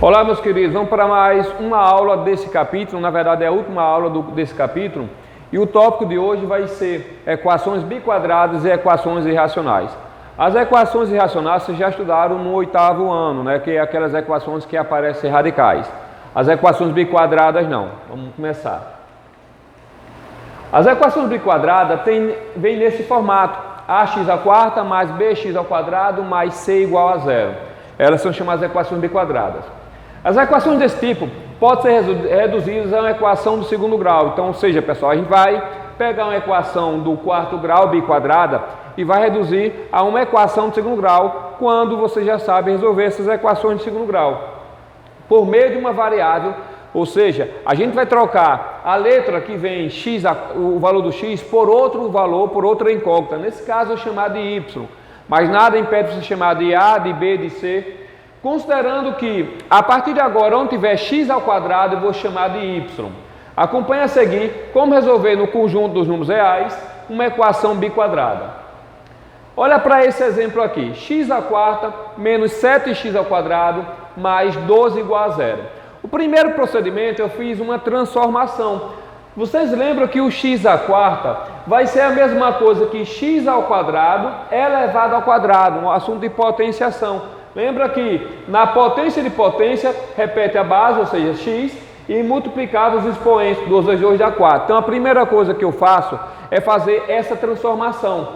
Olá, meus queridos, vamos para mais uma aula desse capítulo, na verdade é a última aula desse capítulo, e o tópico de hoje vai ser equações biquadradas e equações irracionais. As equações irracionais vocês já estudaram no 8º ano, né, que é aquelas equações que aparecem radicais. As equações biquadradas não. Vamos começar. As equações biquadradas vêm nesse formato: ax² mais bx² mais c igual a zero. Elas são chamadas equações biquadradas. As equações desse tipo podem ser reduzidas a uma equação do segundo grau. Então, ou seja, pessoal, a gente vai pegar uma equação do 4º grau biquadrada e vai reduzir a uma equação do segundo grau quando você já sabe resolver essas equações de segundo grau por meio de uma variável. Ou seja, a gente vai trocar a letra que vem x, o valor do x, por outro valor, por outra incógnita. Nesse caso, eu chamar de y, mas nada impede você chamar de a, de b, de c. Considerando que, a partir de agora, onde tiver x², eu vou chamar de y. Acompanhe a seguir como resolver no conjunto dos números reais uma equação biquadrada. Olha para esse exemplo aqui: x² menos 7x² mais 12 igual a zero. O primeiro procedimento eu fiz uma transformação. Vocês lembram que o x² vai ser a mesma coisa que x² elevado ao quadrado, um assunto de potenciação. Lembra que na potência de potência, repete a base, ou seja, x, e multiplicava os expoentes, 2 vezes 2 dá 4. Então a primeira coisa que eu faço é fazer essa transformação.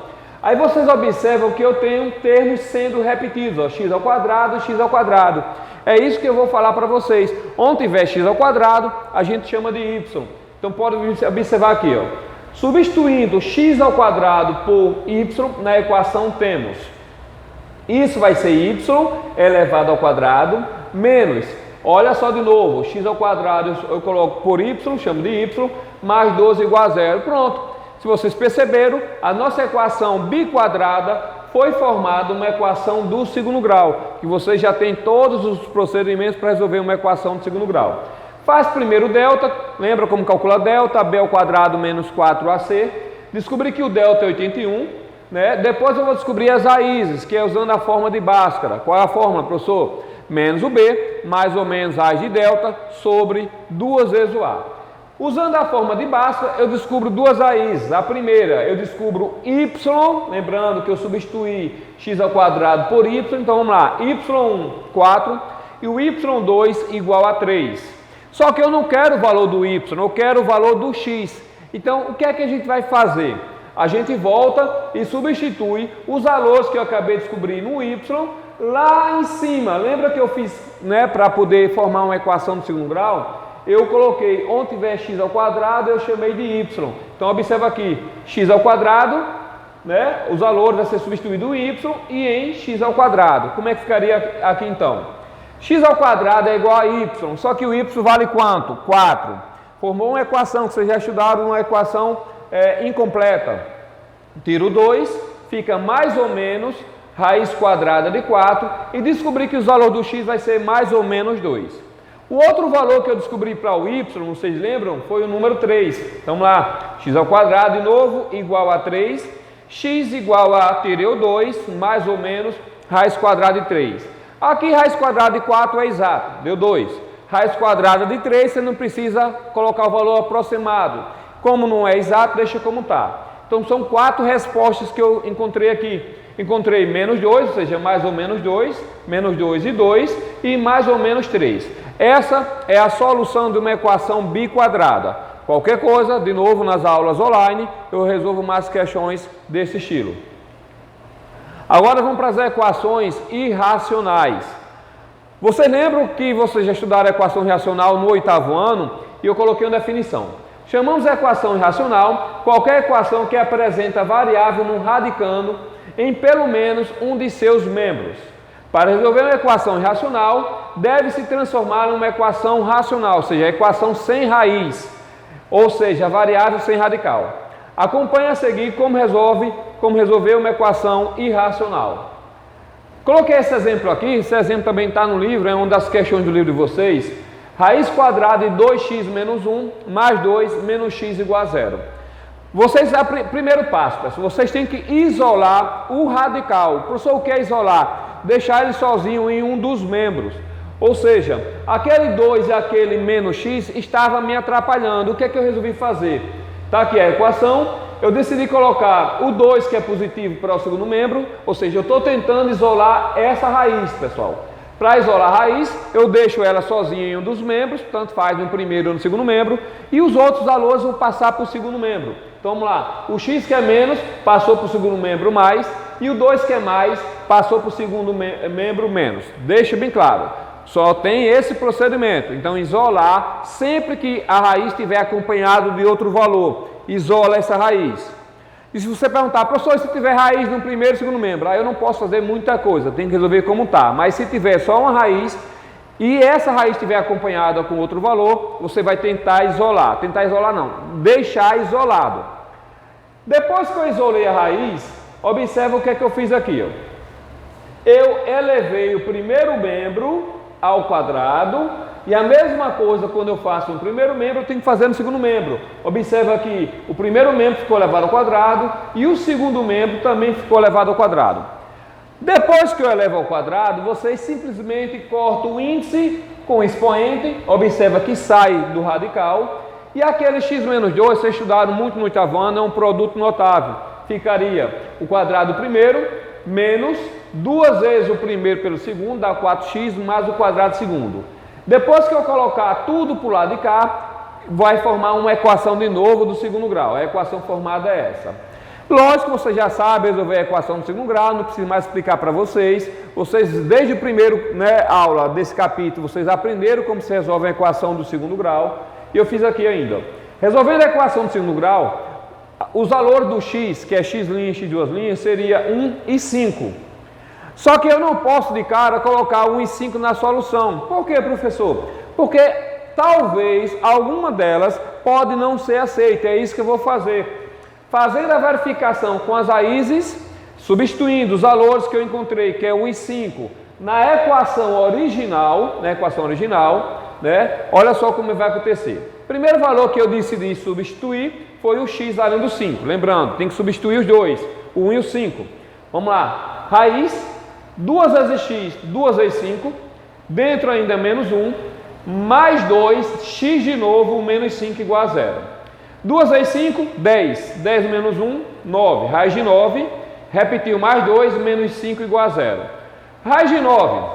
Aí vocês observam que eu tenho termos sendo repetidos, ó, x² e x². É isso que eu vou falar para vocês. Onde tiver x², a gente chama de y. Então pode observar aqui, ó. Substituindo x² por y, na equação temos: isso vai ser y elevado ao quadrado, menos, olha só de novo, x² eu coloco por y, chamo de y, mais 12 igual a zero. Pronto. Se vocês perceberam, a nossa equação biquadrada foi formada uma equação do segundo grau, que vocês já têm todos os procedimentos para resolver uma equação do segundo grau. Faz primeiro o delta, lembra como calcula delta? b² menos 4ac. Descobri que o delta é 81. Né? Depois eu vou descobrir as raízes, que é usando a forma de Bhaskara. Qual é a fórmula, professor? Menos o b, mais ou menos raiz de delta, sobre 2 vezes o a. Usando a forma de Bhaskara, eu descubro duas raízes. A primeira, eu descubro y, lembrando que eu substituí x² por y, então vamos lá, y1, 4, e o y2 igual a 3. Só que eu não quero o valor do y, eu quero o valor do x. Então, o que é que a gente vai fazer? A gente volta e substitui os valores que eu acabei de descobrir no y lá em cima. Lembra que eu fiz, né, para poder formar uma equação de segundo grau? Eu coloquei, onde tiver x², eu chamei de y. Então, observa aqui, x², né, os valores vão ser substituídos em y e em x². Como é que ficaria aqui então? x² é igual a y, só que o y vale quanto? 4. Formou uma equação que vocês já estudaram, uma equação incompleta. Tiro 2, fica mais ou menos raiz quadrada de 4 e descobri que os valores do x vai ser mais ou menos 2. O outro valor que eu descobri para o y, vocês lembram, foi o número 3. Então lá, x² de novo igual a 3, x igual a, tirei 2, mais ou menos raiz quadrada de 3. Aqui raiz quadrada de 4 é exato, deu 2. Raiz quadrada de 3, você não precisa colocar o valor aproximado. Como não é exato, deixa como está. Então são 4 respostas que eu encontrei aqui. Encontrei menos 2, ou seja, mais ou menos 2, menos 2 e 2 e mais ou menos 3. Essa é a solução de uma equação biquadrada. Qualquer coisa, de novo nas aulas online, eu resolvo mais questões desse estilo. Agora vamos para as equações irracionais. Vocês lembram que vocês já estudaram a equação irracional no 8º ano e eu coloquei uma definição. Chamamos de equação irracional qualquer equação que apresenta variável no radicando em pelo menos um de seus membros. Para resolver uma equação irracional, deve-se transformar em uma equação racional, ou seja, a equação sem raiz, ou seja, a variável sem radical. Acompanhe a seguir como resolver uma equação irracional. Coloquei esse exemplo aqui, esse exemplo também está no livro, é uma das questões do livro de vocês. Raiz quadrada de 2x menos 1 mais 2 menos x igual a 0. Primeiro passo, pessoal, vocês têm que isolar o radical. Professor, o que é isolar? Deixar ele sozinho em um dos membros. Ou seja, aquele 2 e aquele menos x estava me atrapalhando. O que é que eu resolvi fazer? Está aqui a equação, eu decidi colocar o 2 que é positivo para o segundo membro, ou seja, eu estou tentando isolar essa raiz, pessoal. Para isolar a raiz, eu deixo ela sozinha em um dos membros, tanto faz no primeiro ou no segundo membro, e os outros valores vão passar para o segundo membro. Então vamos lá, o x que é menos passou para o segundo membro mais, e o 2 que é mais passou para o segundo membro menos. Deixa bem claro, só tem esse procedimento. Então isolar, sempre que a raiz estiver acompanhado de outro valor, isola essa raiz. E se você perguntar, professor, se tiver raiz no primeiro e segundo membro, aí eu não posso fazer muita coisa, tem que resolver como está. Mas se tiver só uma raiz e essa raiz estiver acompanhada com outro valor, você vai tentar isolar. Tentar isolar não, deixar isolado. Depois que eu isolei a raiz, observa o que é que eu fiz aqui. Ó. Eu elevei o primeiro membro ao quadrado, e a mesma coisa quando eu faço no primeiro membro, eu tenho que fazer no segundo membro. Observa que o primeiro membro ficou elevado ao quadrado e o segundo membro também ficou elevado ao quadrado. Depois que eu elevo ao quadrado, vocês simplesmente cortam o índice com o expoente, observa que sai do radical, e aquele x menos 2, vocês estudaram muito no oitavo ano, é um produto notável. Ficaria o quadrado primeiro menos 2 vezes o primeiro pelo segundo, dá 4x mais o quadrado segundo. Depois que eu colocar tudo para o lado de cá, vai formar uma equação de novo do segundo grau. A equação formada é essa. Lógico que você já sabe resolver a equação do segundo grau, não preciso mais explicar para vocês. Vocês, desde o primeiro aula desse capítulo, vocês aprenderam como se resolve a equação do segundo grau. E eu fiz aqui ainda. Resolvendo a equação do segundo grau, os valores do x, que é x' e x duas linhas, seria 1 e 5. Só que eu não posso de cara colocar 1 e 5 na solução. Por quê, professor? Porque talvez alguma delas pode não ser aceita. É isso que eu vou fazer. Fazendo a verificação com as raízes, substituindo os valores que eu encontrei, que é 1 e 5, na equação original, olha só como vai acontecer. Primeiro valor que eu decidi substituir foi o x além do 5. Lembrando, tem que substituir os dois, o 1 e o 5. Vamos lá. Raiz 2 vezes x, 2 vezes 5, dentro ainda menos 1, mais 2, x de novo, menos 5 igual a 0. 2 vezes 5, 10, 10 menos 1, 9, raiz de 9, repetiu mais 2, menos 5 igual a 0. Raiz de 9,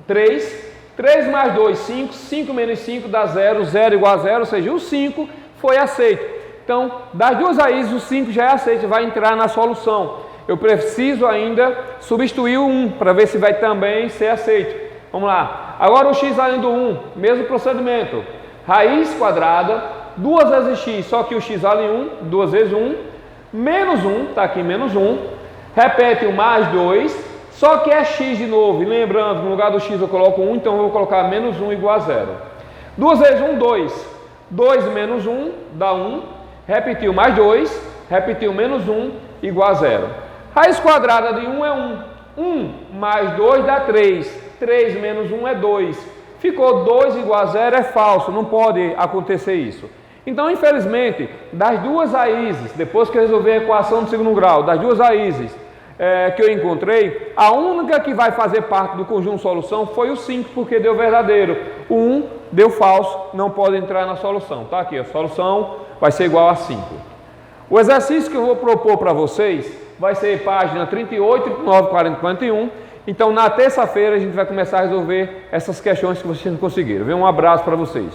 3, 3 mais 2, 5, 5 menos 5 dá 0, 0 igual a 0, ou seja, o 5 foi aceito. Então, das duas raízes, o 5 já é aceito, vai entrar na solução. Eu preciso ainda substituir o 1 para ver se vai também ser aceito. Vamos lá. Agora o x além do 1, mesmo procedimento. Raiz quadrada, 2 vezes x, só que o x além 1, 2 vezes 1, menos 1, está aqui menos 1, repete o mais 2, só que é x de novo. E lembrando, no lugar do x eu coloco 1, então eu vou colocar menos 1 igual a 0. 2 vezes 1, 2. 2 menos 1 dá 1, repetiu mais 2, repetiu menos 1 igual a 0. Raiz quadrada de 1 é 1. 1 mais 2 dá 3. 3 menos 1 é 2. Ficou 2 igual a 0, é falso, não pode acontecer isso. Então, infelizmente, das duas raízes, depois que eu resolvi a equação do segundo grau, das duas raízes que eu encontrei, a única que vai fazer parte do conjunto solução foi o 5, porque deu verdadeiro. O 1 deu falso, não pode entrar na solução. Tá aqui, a solução vai ser igual a 5. O exercício que eu vou propor para vocês vai ser página 38, 39, 40 e 41. Então, na terça-feira, a gente vai começar a resolver essas questões que vocês não conseguiram. Um abraço para vocês.